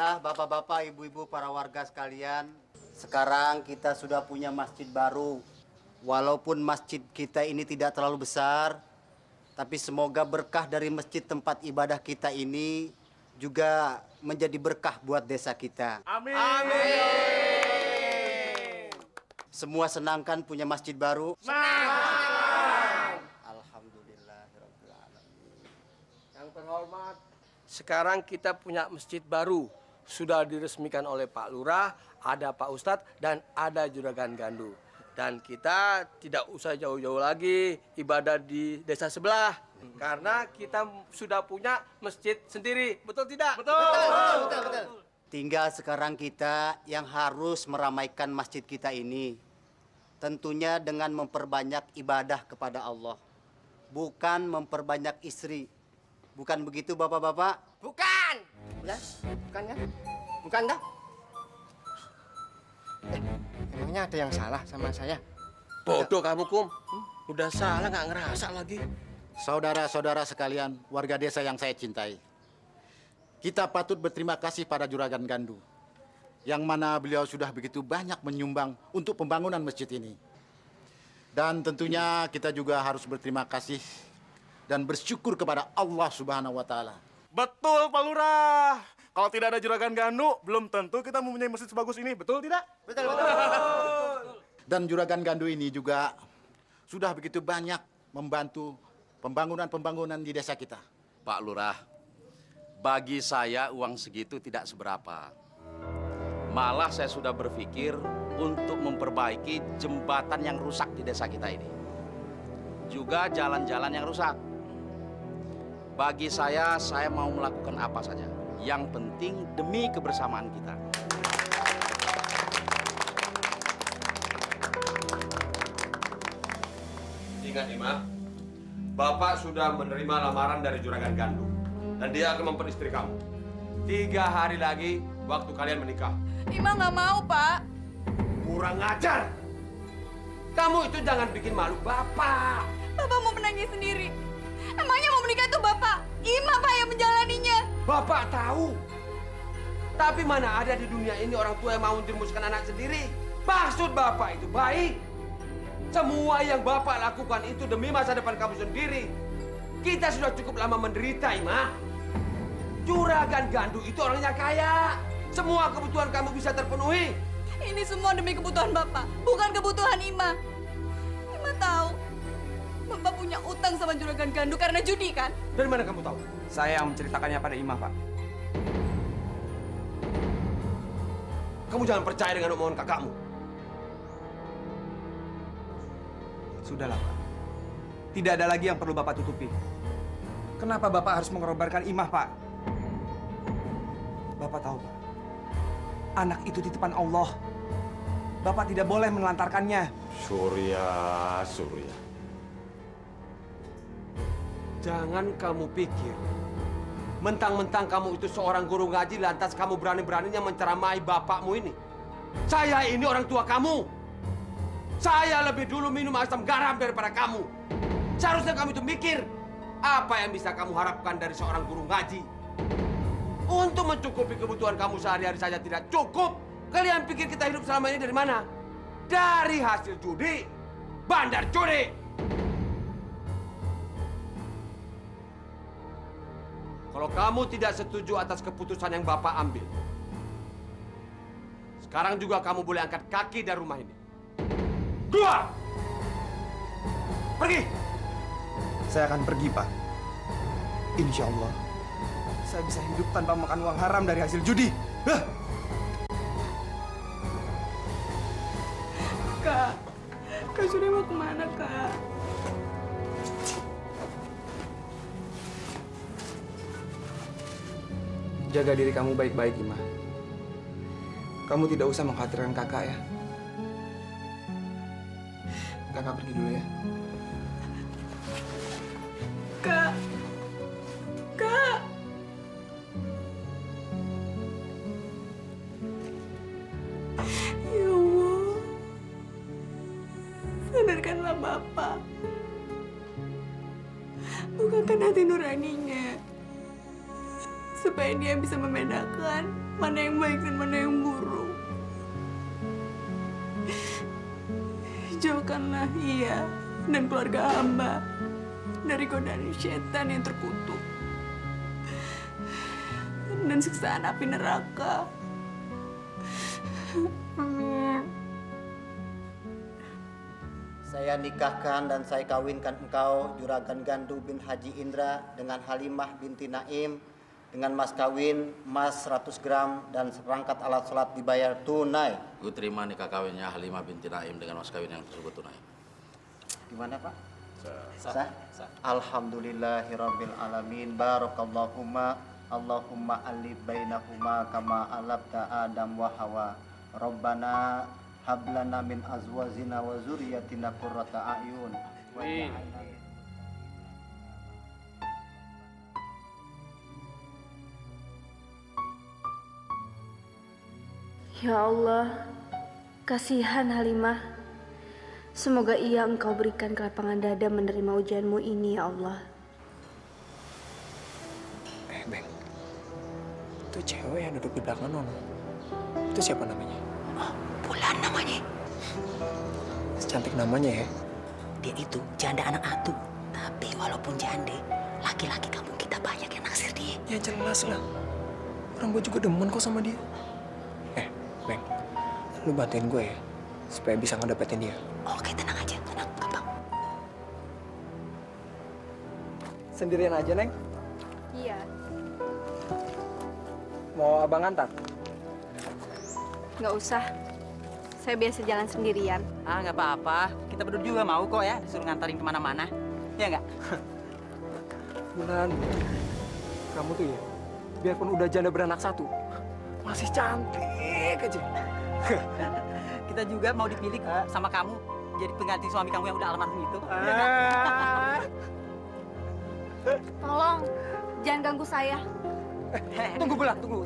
Alhamdulillah, bapak-bapak, ibu-ibu, para warga sekalian. Sekarang kita sudah punya masjid baru. Walaupun masjid kita ini tidak terlalu besar, tapi semoga berkah dari masjid tempat ibadah kita ini juga menjadi berkah buat desa kita. Amin. Amin. Semua senangkan punya masjid baru? Senang. Alhamdulillahirabbil alamin. Yang terhormat, sekarang kita punya masjid baru. Sudah diresmikan oleh Pak Lurah, ada Pak Ustadz, dan ada Juragan Gandu. Dan kita tidak usah jauh-jauh lagi ibadah di desa sebelah. Karena kita sudah punya masjid sendiri. Betul tidak? Betul. Tinggal sekarang kita yang harus meramaikan masjid kita ini. Tentunya dengan memperbanyak ibadah kepada Allah. Bukan memperbanyak istri. Bukan begitu Bapak-bapak? Bukan. Ya, bukan kan? Bukan dah. Emangnya ada yang salah sama saya? Bodoh kamu, Kum. Udah salah nggak ngerasa lagi. Saudara-saudara sekalian, warga desa yang saya cintai. Kita patut berterima kasih pada Juragan Gandu. Yang mana beliau sudah begitu banyak menyumbang untuk pembangunan masjid ini. Dan tentunya kita juga harus berterima kasih dan bersyukur kepada Allah Subhanahu wa Ta'ala. Betul, Pak Lurah. Kalau tidak ada Juragan Gandu, belum tentu kita mempunyai masjid sebagus ini. Betul tidak? Betul. Dan Juragan Gandu ini juga sudah begitu banyak membantu pembangunan di desa kita. Pak Lurah, bagi saya uang segitu tidak seberapa. Malah saya sudah berpikir untuk memperbaiki jembatan yang rusak di desa kita ini. Juga jalan-jalan yang rusak. Bagi saya mau melakukan apa saja. Yang penting demi kebersamaan kita. Ingat, Ima, Bapak sudah menerima lamaran dari Juragan Gandu. Dan dia akan memperistri kamu. 3 hari lagi waktu kalian menikah. Ima nggak mau, Pak. Kurang ajar! Kamu itu jangan bikin malu Bapak. Bapak mau menangis sendiri. Emangnya mau menikah itu Bapak? Ima, Pak, yang menjalaninya. Bapak tahu. Tapi mana ada di dunia ini orang tua yang mau menjerumuskan anak sendiri. Maksud Bapak itu baik. Semua yang Bapak lakukan itu demi masa depan kamu sendiri. Kita sudah cukup lama menderita, Ima. Juragan Gandu itu orangnya kaya. Semua kebutuhan kamu bisa terpenuhi. Ini semua demi kebutuhan Bapak, bukan kebutuhan Ima. Ima tahu, Bapak punya utang sama Juragan Gandu karena judi, kan? Dari mana kamu tahu? Saya yang menceritakannya pada Ima, Pak. Kamu jangan percaya dengan omongan kakakmu. Sudahlah, Pak. Tidak ada lagi yang perlu Bapak tutupi. Kenapa Bapak harus mengorbankan Imah, Pak? Bapak tahu, Pak. Anak itu titipan Allah. Bapak tidak boleh menelantarkannya. Surya. Jangan kamu pikir mentang-mentang kamu itu seorang guru ngaji lantas kamu berani-beraninya menceramai bapakmu ini. Saya ini orang tua kamu. Saya lebih dulu minum asam garam daripada kamu. Seharusnya kamu itu mikir apa yang bisa kamu harapkan dari seorang guru ngaji. Untuk mencukupi kebutuhan kamu sehari-hari saja tidak cukup. Kalian pikir kita hidup selama ini dari mana? Dari hasil judi, bandar judi. Kalau kamu tidak setuju atas keputusan yang Bapak ambil, sekarang juga kamu boleh angkat kaki dari rumah ini. Keluar! Pergi! Saya akan pergi, Pak. Insya Allah, saya bisa hidup tanpa makan uang haram dari hasil judi. Kak Surya mau kemana, Kak? Jaga diri kamu baik-baik, Imah. Kamu tidak usah mengkhawatirkan kakak ya. Kakak pergi dulu ya. Kak. Ya Allah. Sadarkanlah Bapak. Bukakan hati nuraninya. Supaya dia bisa membedakan mana yang baik dan mana yang buruk. Jauhkanlah ia dan keluarga hamba dari godaan setan yang terkutuk dan siksaan api neraka. Amin. Saya nikahkan dan saya kawinkan engkau, Juragan Gandu bin Haji Indra, dengan Halimah binti Naim, dengan mas kawin emas 100 gram dan seperangkat alat sholat dibayar tunai. Gue terima nikah kawinnya Halimah binti Naim dengan mas kawin yang tersebut tunai. Gimana, Pak? Sah? Alhamdulillahirabbil alamin. Barakallahumma Allahumma alif bainahuma kama alabta Adam wa Hawa. Rabbana hablana min azwajina wa zurriyyatina qurrata a'yun. Ya Allah, kasihan Halimah. Semoga ia Engkau berikan kelapangan dada menerima ujianmu ini, ya Allah. Beng, itu cewek yang duduk di belakang Nono. Itu siapa namanya? Oh, Bulan namanya. Secantik namanya ya. Dia itu janda anak atu. Tapi walaupun jande, laki-laki kampung kita banyak yang naksir dia. Ya jelas lah. Orang gue juga demen kok sama dia. Beng, lu bantuin gue ya, supaya bisa ngedapetin dia. Oke, tenang aja, tenang, gampang. Sendirian aja, Neng? Iya. Mau abang antar? Nggak usah. Saya biasa jalan sendirian. Ah, nggak apa-apa. Kita berdua juga mau kok ya, disuruh ngantarin kemana-mana. Ya nggak? Bulan, kamu tuh ya, biarpun udah janda beranak satu, masih cantik aja. Kita juga mau dipilih sama kamu jadi pengganti suami kamu yang udah almarhum itu. Tolong, jangan ganggu saya. Tunggu Bulan, tunggu.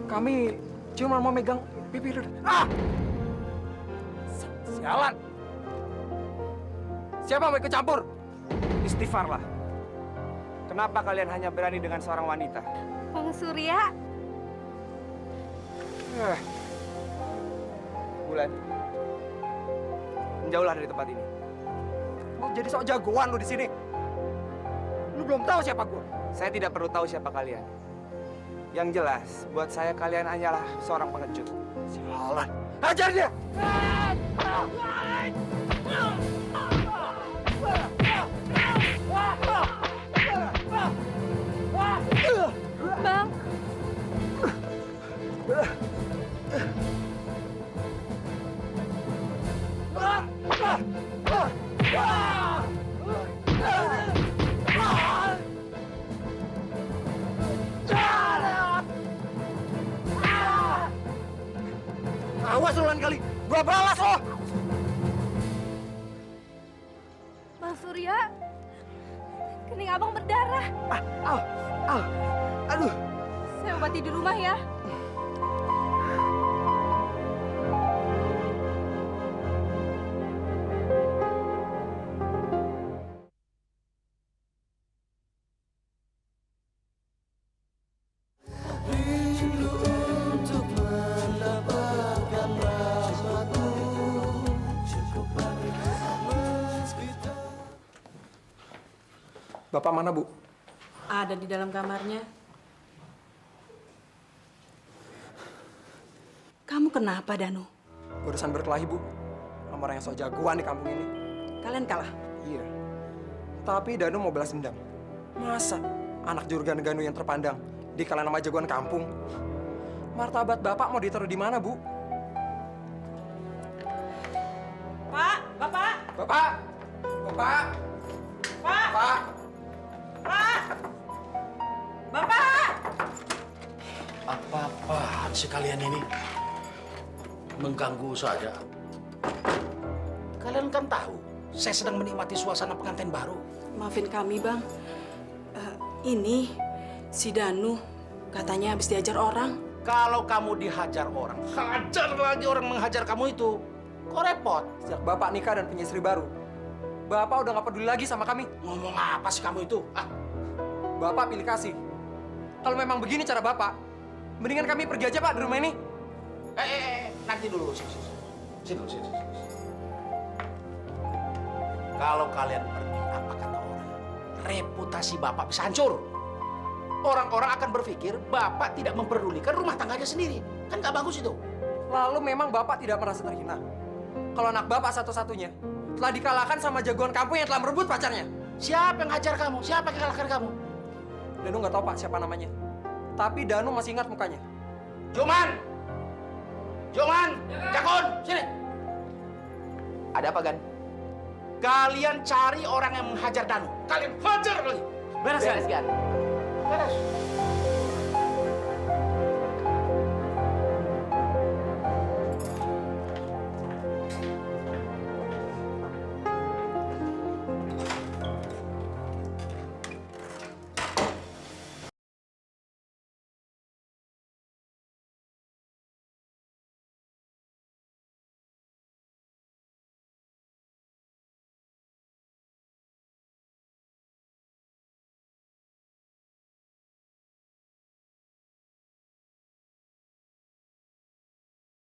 Kami cuma mau megang pipi lu. Sialan. Siapa mau ikut campur? Istighfarlah. Kenapa kalian hanya berani dengan seorang wanita? Bang Surya. Bulan, menjauhlah dari tempat ini. Lu jadi sok jagoan lu di sini. Lu belum tahu siapa gua. Saya tidak perlu tahu siapa kalian. Yang jelas, buat saya kalian hanyalah seorang pengecut. Sialan. Hajar dia! Bang. Awas lu lain kali, gua balas lo! Bang Surya. Kening abang berdarah. Aduh. Saya obati di rumah ya. Bapak mana, Bu? Ada di dalam kamarnya. Kamu kenapa, Danu? Urusan berkelahi, Bu. Sama orang yang sok jagoan di kampung ini. Kalian kalah? Iya. Tapi Danu mau balas dendam. Masa anak juragan Ganu yang terpandang dikalah nama jagoan kampung? Martabat Bapak mau ditaruh di mana, Bu? Pak! Bapak! Bapak! Bapak! Pak! Pak! Pak! Bapak! Apa-apaan sih kalian ini? Mengganggu saja. Kalian kan tahu, saya sedang menikmati suasana pengantin baru. Maafin kami, Bang. Ini si Danu katanya habis diajar orang. Kalau kamu dihajar orang, hajar lagi orang menghajar kamu itu. Kok repot? Sejak Bapak nikah dan punya istri baru, Bapak udah gak peduli lagi sama kami. Ngomong apa sih kamu itu? Bapak pilih kasih. Kalau memang begini cara Bapak, Mendingan kami pergi aja, Pak, dari rumah ini. Nanti dulu. Sini. Kalau kalian pergi, apa kata orang? Reputasi Bapak bisa hancur. Orang-orang akan berpikir Bapak tidak memperdulikan rumah tangganya sendiri. Kan nggak bagus itu. Lalu memang Bapak tidak merasa terhina? Kalau anak Bapak satu-satunya telah dikalahkan sama jagoan kampung yang telah merebut pacarnya. Siapa yang hajar kamu? Siapa yang kalahkan kamu? Danu nggak tahu, Pak, siapa namanya. Tapi Danu masih ingat mukanya. Joman, Jakun, sini. Ada apa, Gan? Kalian cari orang yang menghajar Danu. Kalian hajar lagi. Beres, Gan. Beres.